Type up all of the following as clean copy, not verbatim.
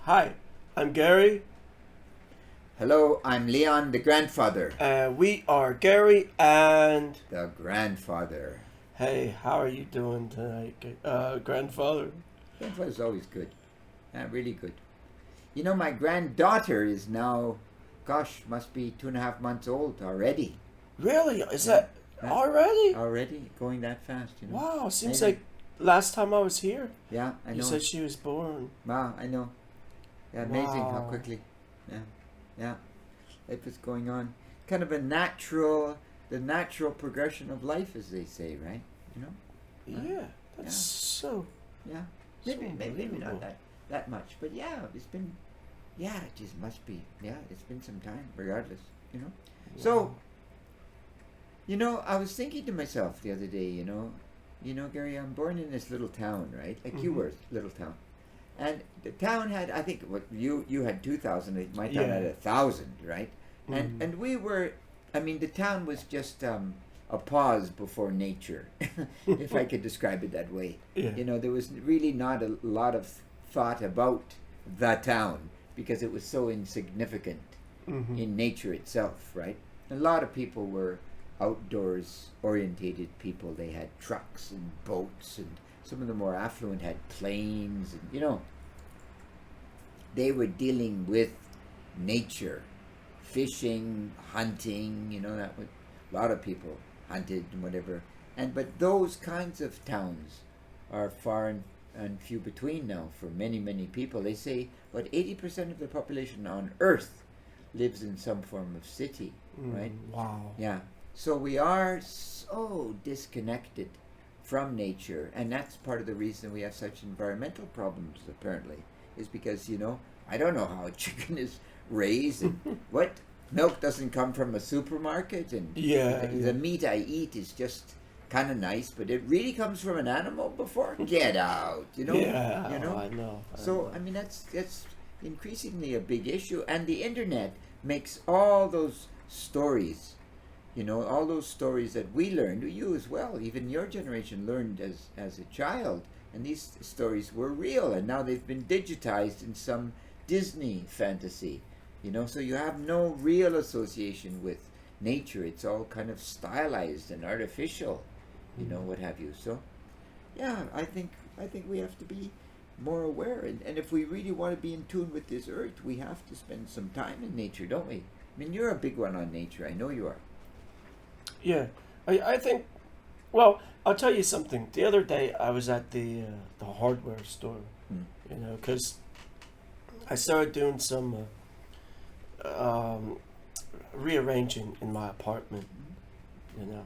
Hi, I'm Gary. Hello, I'm Leon, the grandfather. We are Gary and... The grandfather. Hey, how are you doing tonight, grandfather? Grandfather's always good. Really good. You know, my granddaughter is now, must be 2.5 months old already. Really? Is that already? Already? Going that fast, you know. Wow, seems like last time I was here, Yeah, I know. you said she was born. Wow, I know. Yeah, amazing how Wow. quickly. Yeah. Life is going on. Kind of the natural progression of life, as they say, right? You know? Yeah, that's so... Yeah. So Maybe not unbelievable. that much, but yeah, it just must be. Yeah, it's been some time, regardless, you know. So, you know, I was thinking to myself the other day, you know, Gary, I'm born in this little town, right? Like you were, little town, and the town had, I think, what you had 2,000, my town had 1,000, right? And we were, I mean, the town was just a pause before nature, if I could describe it that way. Yeah. You know, there was really not a lot of thought about the town because it was so insignificant in nature itself, right? A lot of people were outdoors orientated people. They had trucks and boats, and some of the more affluent had planes, and you know, they were dealing with nature, fishing, hunting, you know, that would, a lot of people hunted and whatever. But those kinds of towns are far and few between now for many, many people. They say about 80% of the population on Earth lives in some form of city, right? Wow. Yeah. So we are so disconnected from nature, and that's part of the reason we have such environmental problems, apparently, is because, you know, I don't know how a chicken is raised and what milk doesn't come from a supermarket, and the meat I eat is just kind of nice, but it really comes from an animal before? Get out, you know? Yeah, You know? I know. So, I mean, that's increasingly a big issue, and the internet makes all those stories, you know, all those stories that we learned, you as well, even your generation learned as a child, and these stories were real, and now they've been digitized in some Disney fantasy, you know, so you have no real association with nature. It's all kind of stylized and artificial, you know, what have you. So, yeah, I think we have to be more aware, and if we really want to be in tune with this earth, we have to spend some time in nature, don't we? I mean, you're a big one on nature. I know you are. Yeah, I think, well, I'll tell you something. The other day I was at the hardware store, you know, because I started doing some rearranging in my apartment, you know,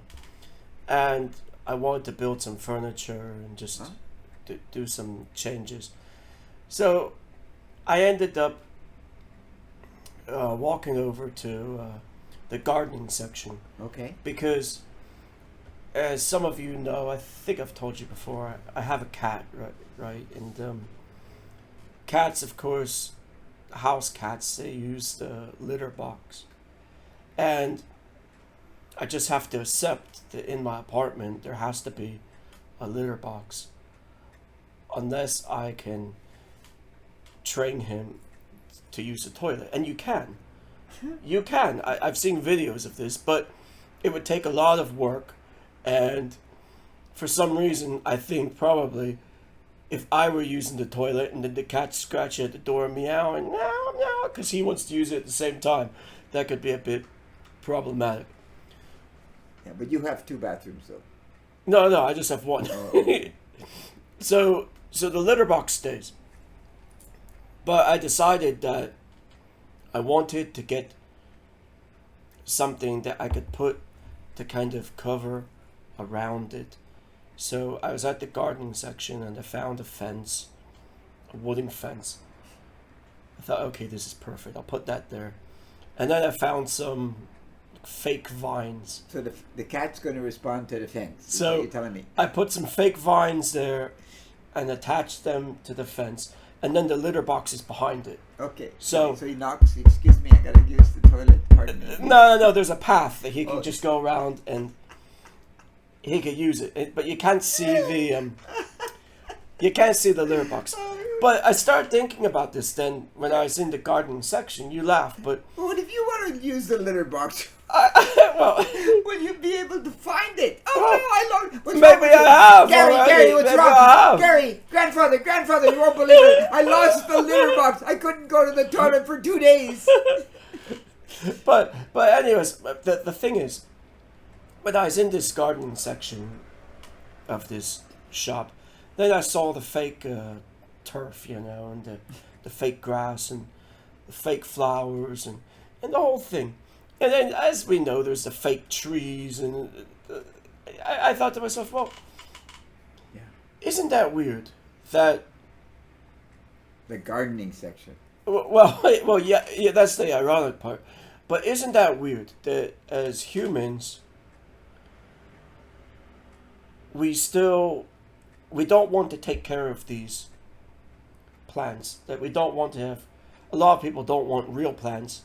and I wanted to build some furniture and just do some changes. So I ended up walking over to the gardening section. Okay. Because, as some of you know, I think I've told you before, I have a cat, right? And cats, of course, house cats, they use the litter box. And I just have to accept that in my apartment there has to be a litter box. Unless I can train him to use the toilet. And you can. You can. I've seen videos of this, but it would take a lot of work, and for some reason, I think probably if I were using the toilet and then the cat scratching at the door meowing, meow, meow, because he wants to use it at the same time, that could be a bit problematic. Yeah, but you have 2 bathrooms, though. No, I just have one. So the litter box stays. But I decided that I wanted to get something that I could put to kind of cover around it. So I was at the gardening section and I found a fence, a wooden fence. I thought, okay, this is perfect. I'll put that there. And then I found some fake vines. So the cat's going to respond to the fence. Is So what you're telling me. I put some fake vines there and attached them to the fence. And then the litter box is behind it. Okay. So he knocks. Excuse me, I gotta use the toilet. Pardon me. No. There's a path that he can just go around and he could use it. But you can't see the litter box. Oh, But I started thinking about this then when I was in the gardening section. You laughed, but What if you want to use the litter box? well, Will you be able to find it? Oh Well, no, I love. What's maybe wrong with I you? have Gary, already. Gary, what's Maybe wrong? I have. Gary, grandfather, you won't believe it. I lost the litter box. I couldn't go to the toilet for 2 days. but anyways, the thing is, when I was in this gardening section of this shop, then I saw the fake turf, and the fake grass and the fake flowers and the whole thing. And then, as we know, there's the fake trees, and I thought to myself, well, Yeah. isn't that weird that The gardening section. well, yeah, that's the ironic part. But isn't that weird that as humans, we don't want to take care of these plants, that we don't want to have, a lot of people don't want real plants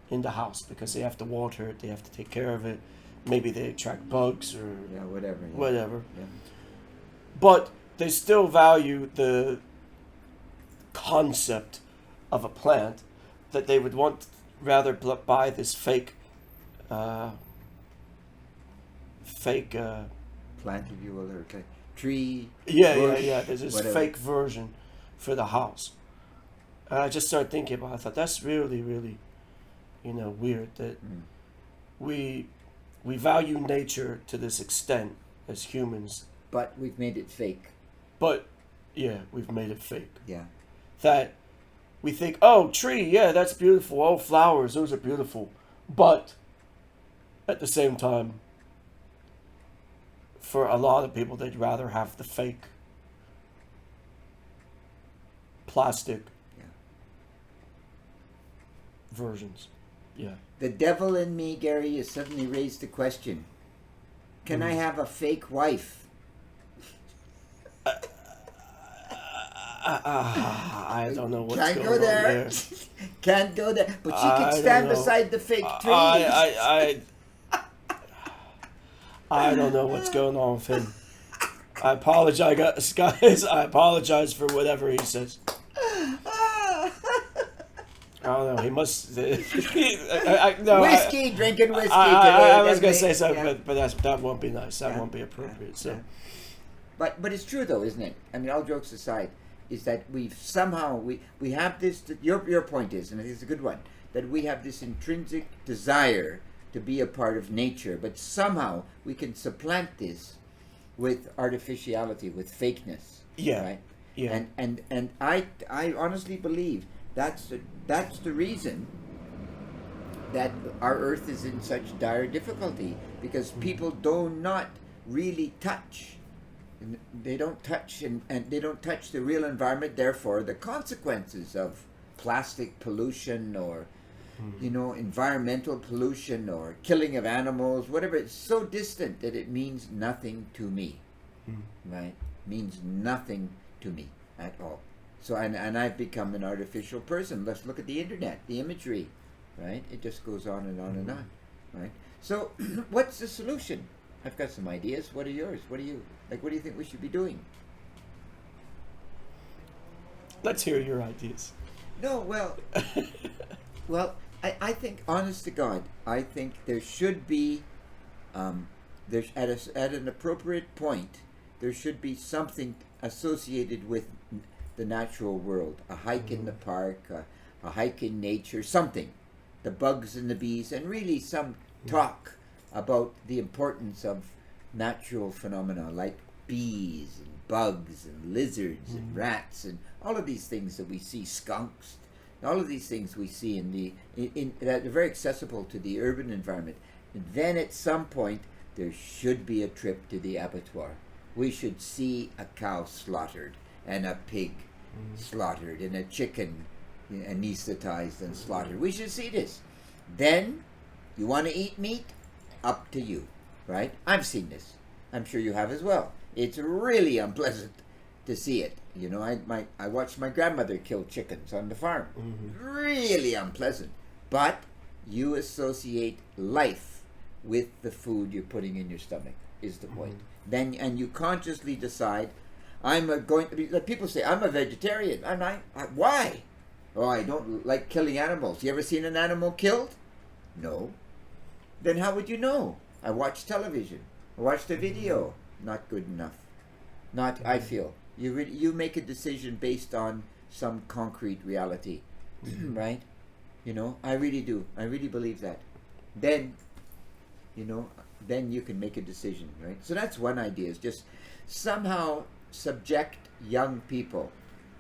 in the house because they have to water it, they have to take care of it, maybe they attract bugs or Yeah, whatever. Yeah. whatever. Yeah. But they still value the concept of a plant, that they would want rather buy this fake Plant, if you will, or tree. yeah, bush, there's this whatever. fake version for the house. And I just started thinking about it. I thought that's really, really, weird that we value nature to this extent as humans, But we've made it fake. but yeah, we've made it fake. Yeah. That we think, oh, tree, yeah, that's beautiful. Oh, flowers, those are beautiful. But at the same time, for a lot of people, they'd rather have the fake plastic Yeah. versions. Yeah. The devil in me, Gary, has suddenly raised the question: can I have a fake wife? I don't know what's Can't going go on there. there. Can't go there. But she I can don't stand know. beside the fake tree. I don't know what's going on with him. I apologize, guys. I apologize for whatever he says. I don't know. He must. No, Whiskey, drinking whiskey I today. was gonna say Yeah. something, but that won't be nice. That Yeah. won't be appropriate. Yeah. So, Yeah. But it's true though, isn't it? I mean, all jokes aside, is that we've somehow we have this. Your point is, and it's a good one, that we have this intrinsic desire to be a part of nature, but somehow we can supplant this with artificiality, with fakeness. Yeah. Right. yeah. And I honestly believe that's the reason that our Earth is in such dire difficulty, because people do not really touch. They don't touch and they don't touch the real environment. Therefore, the consequences of plastic pollution or environmental pollution or killing of animals, whatever, it's so distant that it means nothing to me. Right? Means nothing to me at all. So and I've become an artificial person. Let's look at the internet, the imagery, right? It just goes on and on and on, right? So what's the solution? I've got some ideas. What are yours? What do you think we should be doing? Let's hear your ideas. No, well, I think, honest to God, I think there should be, there's at an appropriate point, there should be something associated with the natural world. A hike in the park, a hike in nature, something. The bugs and the bees, and really some talk about the importance of natural phenomena like bees and bugs and lizards and rats and all of these things that we see, skunks, all of these things we see that are very accessible to the urban environment. And then at some point there should be a trip to the abattoir. We should see a cow slaughtered and a pig slaughtered and a chicken anesthetized and slaughtered. We should see this. Then, you want to eat meat? Up to you, right? I've seen this. I'm sure you have as well. It's really unpleasant to see it. I watched my grandmother kill chickens on the farm. Really unpleasant. But you associate life with the food you're putting in your stomach, is the point. Then, and you consciously decide, going to be. Like people say, I'm a vegetarian. Why? Oh, I don't like killing animals. You ever seen an animal killed? No. Then how would you know? I watch television. I watched a video. Not good enough. Not, I feel. You make a decision based on some concrete reality, right? You know, I really do. I really believe that. Then, you know, then you can make a decision, right? So that's one idea, is just somehow subject young people,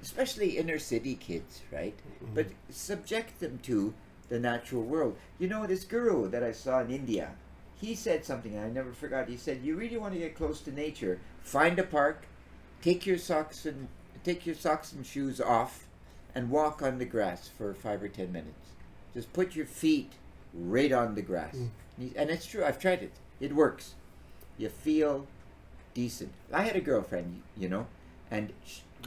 especially inner city kids, right? But subject them to the natural world. You know, this guru that I saw in India, he said something I never forgot. He said, you really want to get close to nature, find a park, take your socks and shoes off and walk on the grass for 5 or 10 minutes. Just put your feet right on the grass. And it's true, I've tried it. It works. You feel decent. I had a girlfriend, you know, and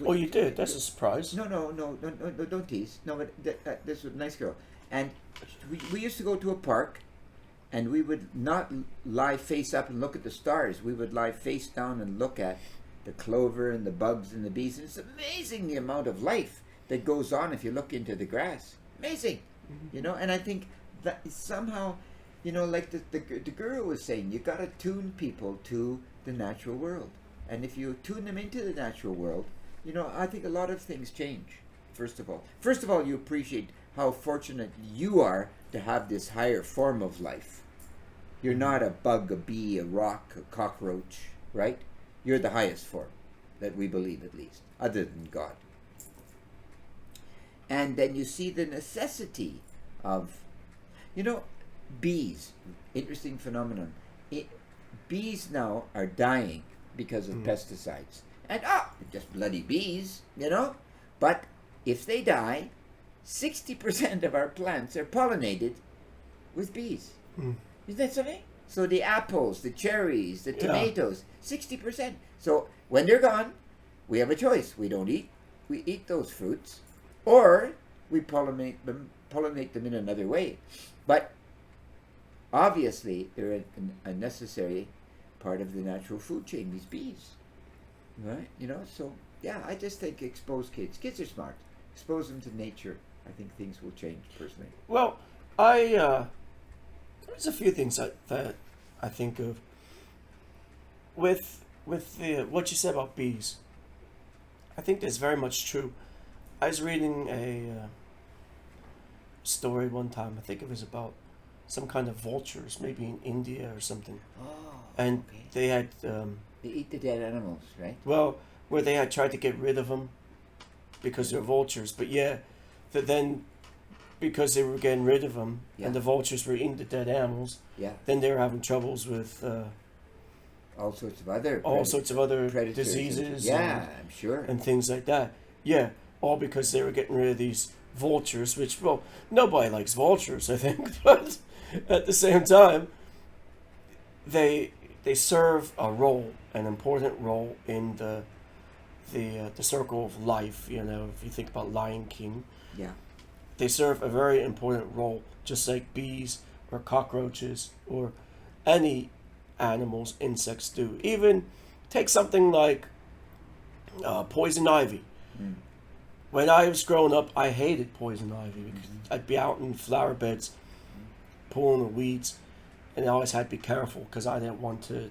Oh, you did? That's a surprise. no, don't tease. No, but this was a nice girl. And we used to go to a park, and we would not lie face up and look at the stars. We would lie face down and look at the clover and the bugs and the bees. And it's amazing the amount of life that goes on if you look into the grass. Amazing, you know. And I think that somehow, you know, like the guru was saying, you got to tune people to the natural world. And if you tune them into the natural world, you know, I think a lot of things change. First of all, you appreciate how fortunate you are to have this higher form of life. You're not a bug, a bee, a rock, a cockroach, right? You're the highest form, that we believe at least, other than God. And then you see the necessity of, you know, bees. Interesting phenomenon. Bees now are dying because of pesticides. And just bloody bees, you know? But if they die, 60% of our plants are pollinated with bees. Isn't that something? So the apples, the cherries, the tomatoes, 60%. So when they're gone, we have a choice. We eat those fruits, or we pollinate them in another way. But obviously, they're a necessary part of the natural food chain, these bees. Right? You know, so yeah, I just think expose kids. Kids are smart. Expose them to nature. I think things will change, personally. Well, there's a few things that I think of with what you said about bees. I think that's very much true. I was reading a story one time. I think it was about some kind of vultures, maybe in India or something. Oh, And okay. they had They eat the dead animals, right? well, where they had tried to get rid of them because they're vultures. But yeah, then because they were getting rid of them and the vultures were eating the dead animals, Yeah. then they were having troubles with All sorts of other all sorts of other predators. diseases Yeah, I'm sure. and things like that. Yeah, all because they were getting rid of these vultures, which, well, nobody likes vultures, I think, but at the same time, they serve a role, an important role in the circle of life. You know, if you think about Lion King, Yeah. they serve a very important role, just like bees or cockroaches or any animals, insects do. Even take something like poison ivy. When I was growing up, I hated poison ivy because I'd be out in flower beds pulling the weeds, and I always had to be careful because I didn't want to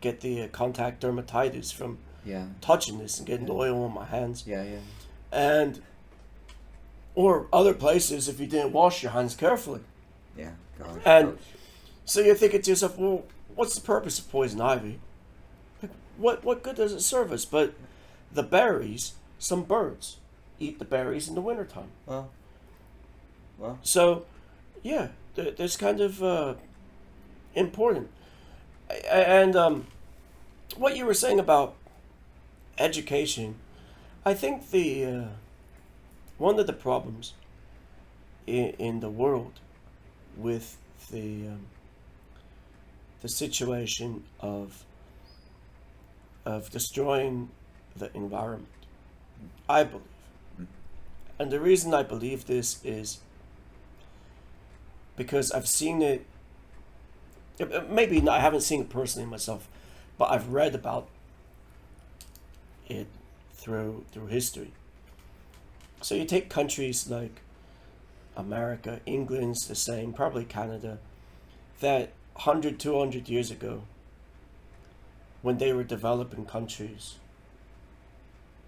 get the contact dermatitis from Yeah. touching this and getting the oil on my hands. Yeah, yeah. And or other places if you didn't wash your hands carefully. Yeah. Gosh. And gross. so you're thinking to yourself, well, what's the purpose of poison ivy? Like, what good does it serve us? But the berries, some birds eat the berries in the wintertime. Well. So, yeah, there's kind of important. And what you were saying about education, I think the one of the problems in the world with the situation of destroying the environment, I believe. And the reason I believe this is because I've seen it, maybe I haven't seen it personally myself, but I've read about it through history. So you take countries like America, England's the same, probably Canada, that 100, 200 years ago, when they were developing countries,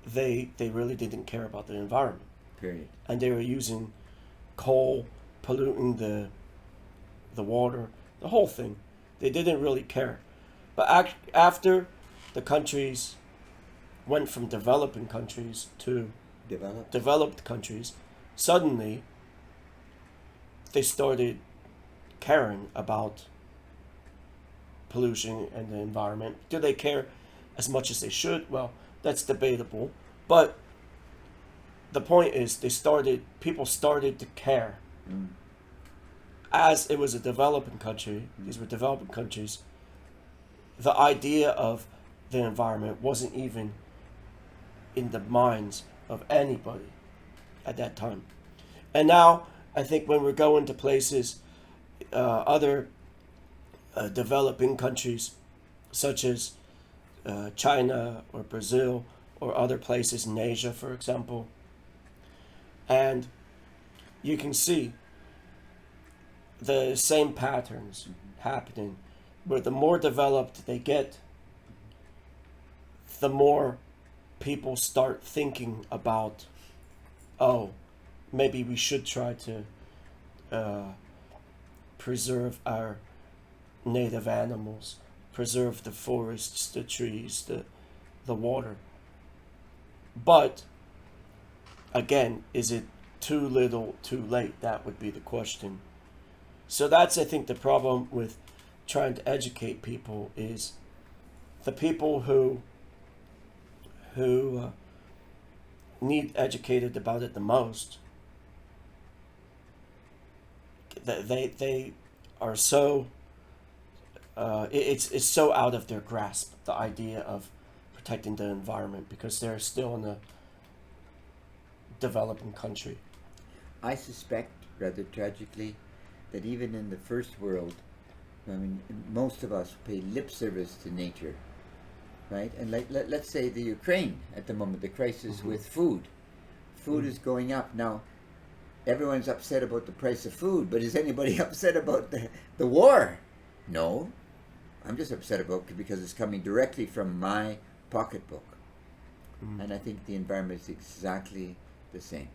they really didn't care about the environment. Period. And they were using coal, polluting the water, the whole thing. They didn't really care. But after the countries went from developing countries to developed countries, suddenly they started caring about pollution and the environment. Do they care as much as they should? Well, that's debatable. But the point is, people started to care. As it was a developing country, these were developing countries, the idea of the environment wasn't even in the minds of anybody at that time. And now, I think when we're going to places, other developing countries, such as China or Brazil or other places in Asia, for example, and you can see the same patterns happening, where the more developed they get, the more people start thinking about, oh, maybe we should try to preserve our native animals, preserve the forests, the trees, the water. But again, is it too little, too late? That would be the question. So that's, I think, the problem with trying to educate people, is the people who need educated about it the most, they are so it's so out of their grasp, the idea of protecting the environment, because they're still in a developing country. I suspect, rather tragically, that even in the first world, I mean, most of us pay lip service to nature, right? And let's say the Ukraine at the moment, the crisis with food. Food is going up. Now, everyone's upset about the price of food, but is anybody upset about the war? No. I'm just upset about it because it's coming directly from my pocketbook. And I think the environment is exactly the same.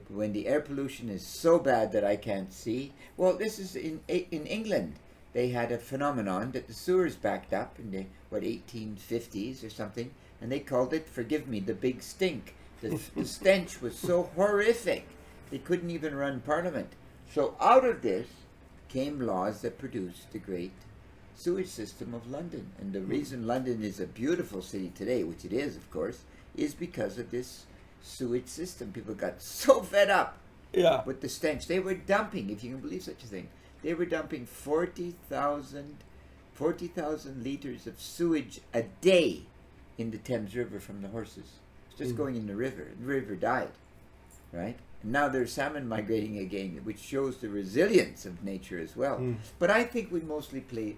When the air pollution is so bad that I can't see, well, this is in England. They had a phenomenon that the sewers backed up in the 1850s or something, and they called it, forgive me, the big stink. The stench was so horrific they couldn't even run parliament. So out of this came laws that produced the great sewage system of London. And the reason London is a beautiful city today, which it is, of course, is because of this sewage system. People got so fed up with the stench. They were dumping, if you can believe such a thing, they were dumping 40,000 liters of sewage a day in the Thames River from the horses. It's just going in the river. The river died, right? And now there's salmon migrating again, which shows the resilience of nature as well. But I think we mostly play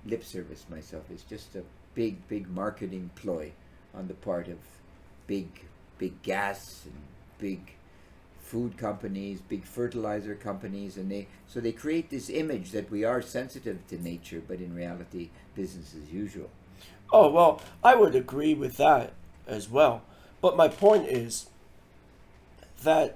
lip service myself. It's just a big marketing ploy on the part of big gas and big food companies, big fertilizer companies, and they create this image that we are sensitive to nature, but in reality, business as usual. Oh, well, I would agree with that as well. But my point is that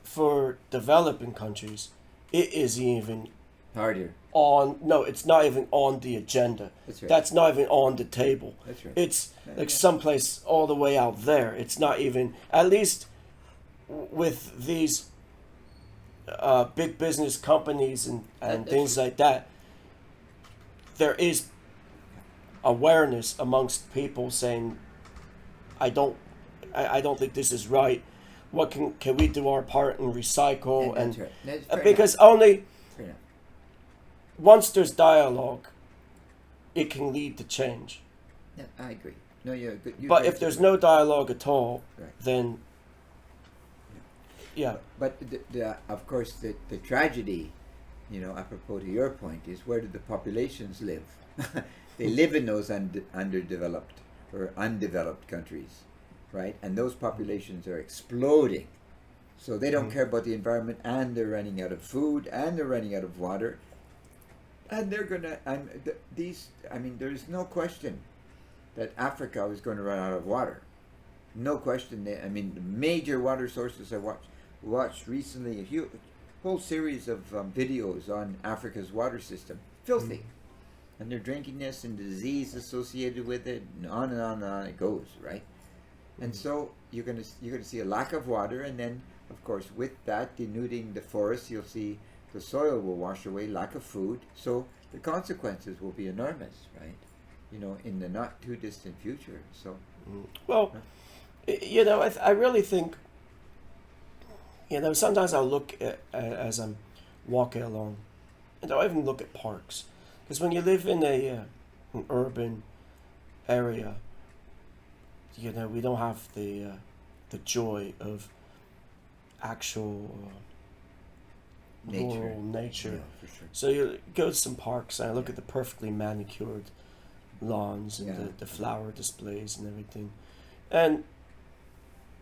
for developing countries, it is even harder. It's not even on the agenda. That's right. That's not even on the table. That's right. It's like someplace all the way out there. It's not even, at least with these big business companies and things like that, there is awareness amongst people saying, I don't think this is right. What can we do our part and recycle? And that's right. That's because enough. only once there's dialogue, it can lead to change. Yeah, I agree. No, you're good. But if there's no dialogue at all, then But of course, the tragedy, apropos to your point, is where do the populations live? They live in those underdeveloped or undeveloped countries, right? And those populations are exploding. So they don't care about the environment, and they're running out of food, and they're running out of water, and they're gonna. I mean, there's no question that Africa was going to run out of water. No question. I mean, the major water sources I watched recently a whole series of videos on Africa's water system, filthy, and they're drinking this and disease associated with it, and on and on and on it goes, right? And so you're gonna see a lack of water, and then of course with that denuding the forest, you'll see the soil will wash away, lack of food. So the consequences will be enormous, right? You know, in the not too distant future. So well, you know, I really think, you know, sometimes I'll look at, as I'm walking along, and I'll even look at parks, because when you live in an urban area, you know, we don't have the joy of actual rural nature. Yeah, for sure. So you go to some parks and I look at the perfectly manicured lawns and the flower displays and everything, and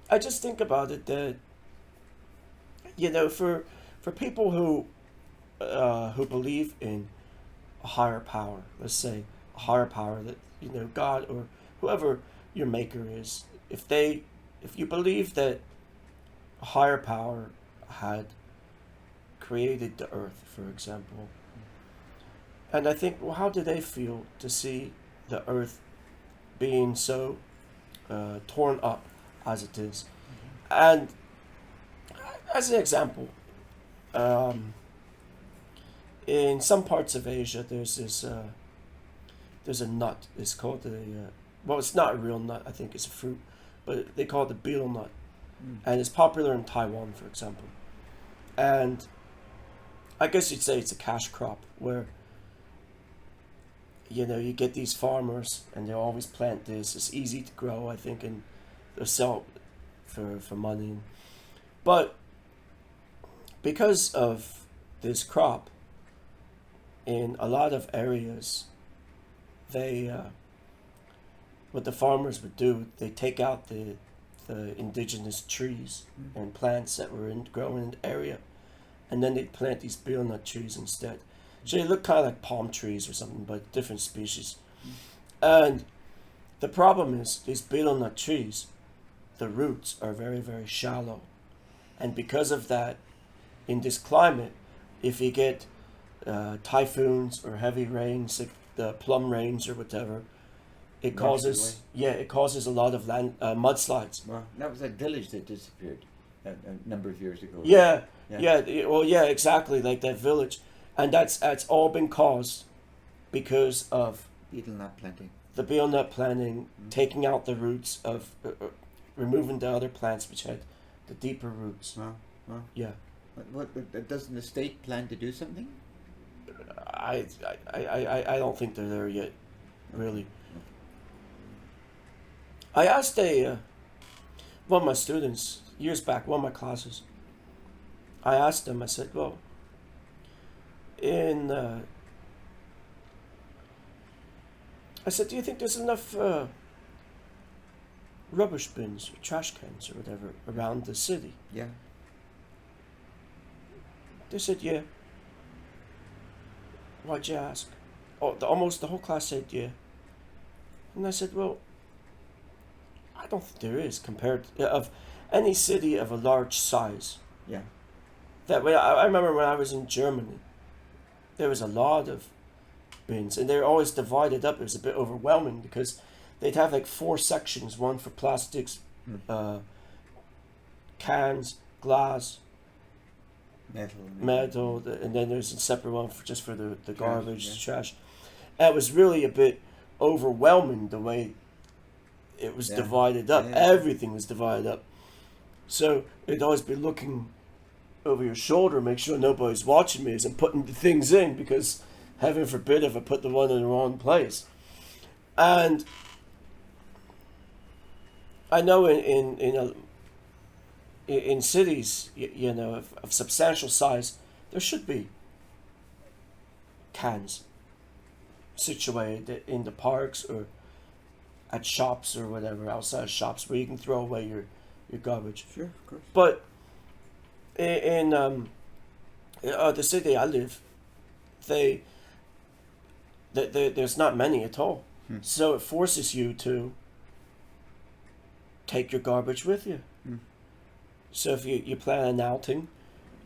I just think about it that, you know, for people who believe in a higher power, let's say a higher power, that, you know, God or whoever your maker is, if you believe that a higher power had created the earth, for example, and I think, well, how do they feel to see the earth being so torn up as it is? And as an example, in some parts of Asia, there's a nut. It's called well, it's not a real nut. I think it's a fruit, but they call it the betel nut, and it's popular in Taiwan, for example. And I guess you'd say it's a cash crop where, you know, you get these farmers and they always plant this. It's easy to grow, I think, and they'll sell for money. But because of this crop, in a lot of areas, they what the farmers would do, they take out the indigenous trees and plants that were growing in the area, and then they'd plant these betel nut trees instead. So they look kind of like palm trees or something, but different species. And the problem is, these betel nut trees, the roots are very, very shallow. And because of that, in this climate, if you get typhoons or heavy rains, like the plum rains or whatever, it causes a lot of mudslides. Well, that was that village that disappeared a number of years ago. Yeah, exactly, like that village, and that's all been caused because of betel nut planting. The betel nut planting, taking out the roots of, removing the other plants which had the deeper roots. Well. Yeah. What doesn't the state plan to do something? I don't think they're there yet, really. I asked one of my students years back, one of my classes. I asked them. I said, "Well, I said, do you think there's enough rubbish bins or trash cans or whatever around the city?" Yeah. They said, "Yeah." Why'd you ask? Almost the whole class said, "Yeah." And I said, "Well, I don't think there is, compared to, of any city of a large size." Yeah. That way, I remember when I was in Germany, there was a lot of bins, and they're always divided up. It was a bit overwhelming because they'd have like 4 sections: one for plastics, cans, glass, metal, and then there's a separate one for just for the garbage, trash. And it was really a bit overwhelming the way it was divided up. Everything was divided up. So you'd always be looking over your shoulder, make sure nobody's watching me as I'm putting the things in, because heaven forbid if I put the one in the wrong place. And I know in cities, you know, of substantial size, there should be cans situated in the parks or at shops or whatever, outside shops where you can throw away your garbage. Sure, of course. But in the city I live, they there's not many at all. So it forces you to take your garbage with you. So if you plan an outing,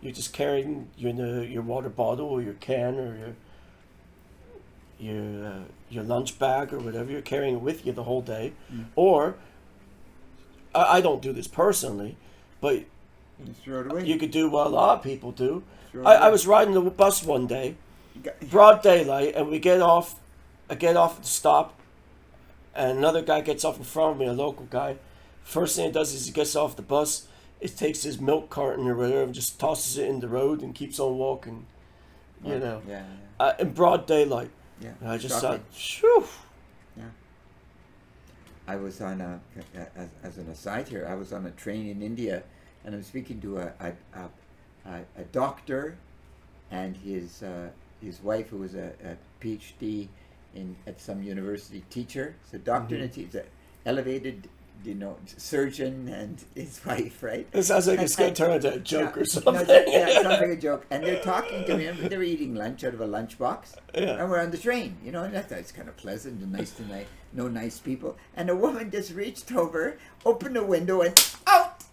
you're just carrying your water bottle or your can or your lunch bag or whatever, you're carrying it with you the whole day. Or I don't do this personally, but Just throw it away. you could do what a lot of people do. Throw it I away. was riding the bus one day, broad daylight, and I get off at the stop, and another guy gets off in front of me, a local guy. First thing he does is he gets off the bus, it takes his milk carton or whatever and just tosses it in the road and keeps on walking, in broad daylight. Yeah. And I just Shocking. thought, phew. I was on as an aside here, I was on a train in India, and I'm speaking to a doctor and his wife, who was a PhD at some university, teacher. So doctor and a teacher, elevated, surgeon, and his wife, right? It sounds like it's going to turn into a joke or something. No, it sounds like a joke. And they're talking to him. They were eating lunch out of a lunchbox. Yeah. And we're on the train, and that's kind of pleasant and nice tonight. No nice people. And a woman just reached over, opened the window, and out!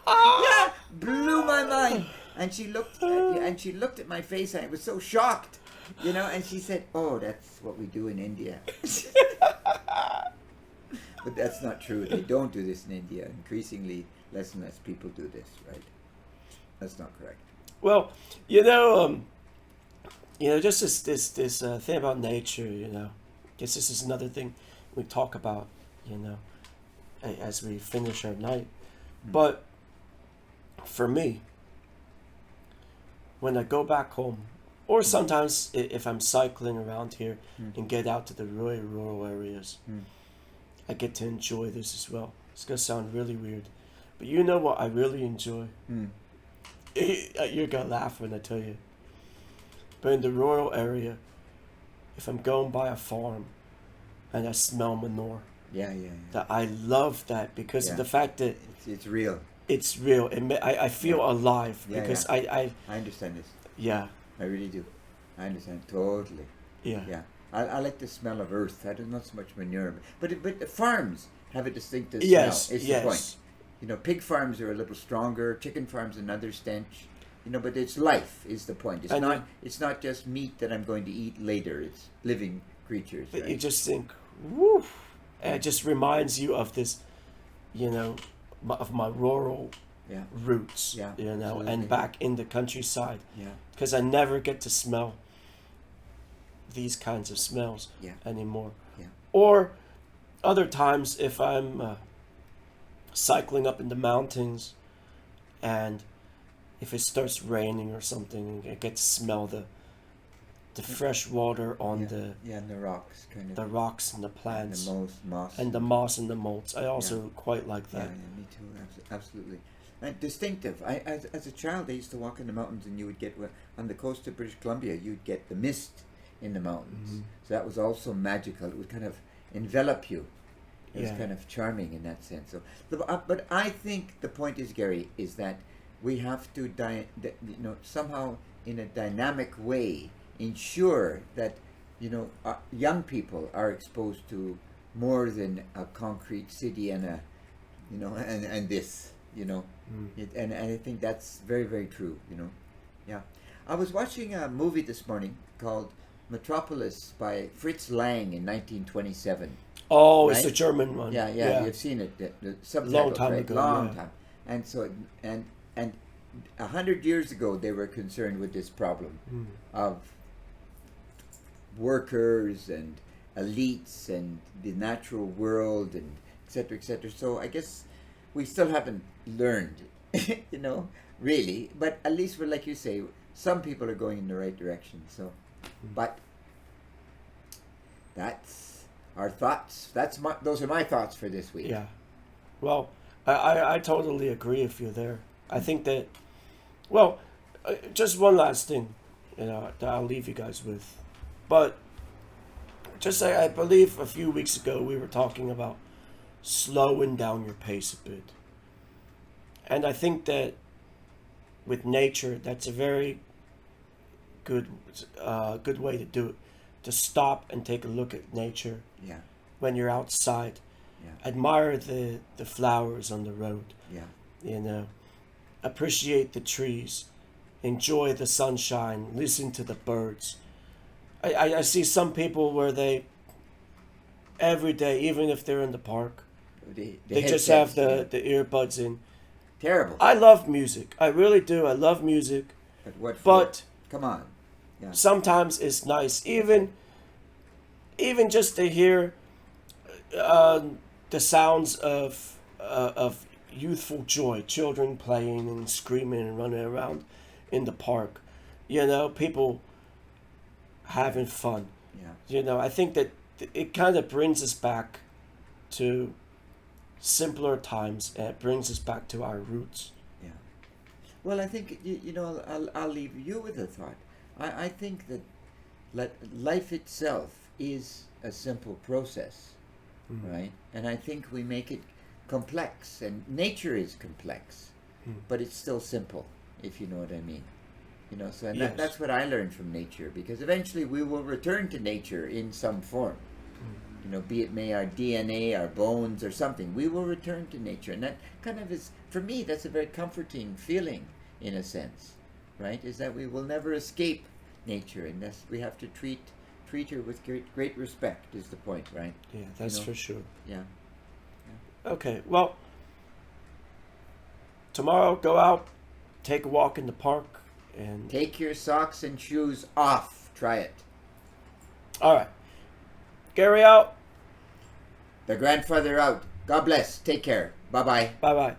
Yeah, blew my mind. And she looked at my face, and I was so shocked, and she said, "Oh, that's what we do in India." But that's not true. They don't do this in India. Increasingly, less and less people do this, right? That's not correct. Well, just this thing about nature, guess this is another thing we talk about, as we finish our night. But for me, when I go back home, or sometimes if I'm cycling around here and get out to the really rural areas, I get to enjoy this as well. It's going to sound really weird, but you know what I really enjoy? You're going to laugh when I tell you. But in the rural area, if I'm going by a farm and I smell manure, that I love that because of the fact that it's real. It's real. I feel alive because I understand this. Yeah. I really do. I understand totally. Yeah. Yeah. I like the smell of earth. I don't, not so much manure, but the farms have a distinctive smell. It's the point. Pig farms are a little stronger. Chicken farms another stench. But it's life is the point. It's not just meat that I'm going to eat later. It's living creatures. But right? you just think, woo, and it just reminds you of this, of my rural roots, absolutely. and back in the countryside. Yeah. Because I never get to smell these kinds of smells anymore. Yeah. Or other times if I'm cycling up in the mountains and if it starts raining or something, I get to smell the fresh water on the and the rocks, kind of the rocks and the plants and the moss and the moss and the molds. I also quite like that. Yeah, me too. Absolutely. And distinctive. As a child, I used to walk in the mountains, and you would get on the coast of British Columbia. You'd get the mist in the mountains, so that was also magical. It would kind of envelop you. It was kind of charming in that sense. So, but I think the point is, Gary, is that we have to somehow in a dynamic way ensure that young people are exposed to more than a concrete city and and this. And I think that's very, very true. Yeah. I was watching a movie this morning called Metropolis by Fritz Lang in 1927. Oh, right? It's the German one. Yeah. You've seen it. The subtitle, Long time right? ago. Long time. And so and 100 years ago they were concerned with this problem of workers and elites and the natural world and et cetera, et cetera. So I guess we still haven't learned, really. But at least we're, like you say, some people are going in the right direction. So, but that's our thoughts. Those are my thoughts for this week. Yeah. Well, I totally agree with you there. I think that, just one last thing, that I'll leave you guys with. But just like I believe a few weeks ago we were talking about slowing down your pace a bit. And I think that with nature, that's a very good way to do it. To stop and take a look at nature Yeah. when you're outside. Yeah. Admire the flowers on the road. Yeah. You know, appreciate the trees. Enjoy the sunshine. Listen to the birds. I see some people where they every day, even if they're in the park, they just have the earbuds in. Terrible. I love music. I really do. I love music. But what for? But Come on. Yeah. sometimes it's nice, even just to hear the sounds of youthful joy, children playing and screaming and running around in the park. You know, people having fun. Yeah. You know, I think that it kind of brings us back to simpler times, and it brings us back to our roots. Yeah. Well, I think I'll leave you with a thought. I think that life itself is a simple process, right? And I think we make it complex, and nature is complex, but it's still simple, if you know what I mean. You know, so and Yes. that's what I learned from nature, because eventually we will return to nature in some form. You know, be it may our DNA, our bones, or something, we will return to nature, and that kind of is, for me, that's a very comforting feeling, in a sense, right? Is that we will never escape nature, and that's, we have to treat her with great respect. Is the point, right? Yeah, that's You know? for sure. Yeah. Okay, well, tomorrow go out, take a walk in the park, and Take your socks and shoes off. Try it. all right. Gary out. The grandfather out. God bless. Take care. Bye bye. Bye bye.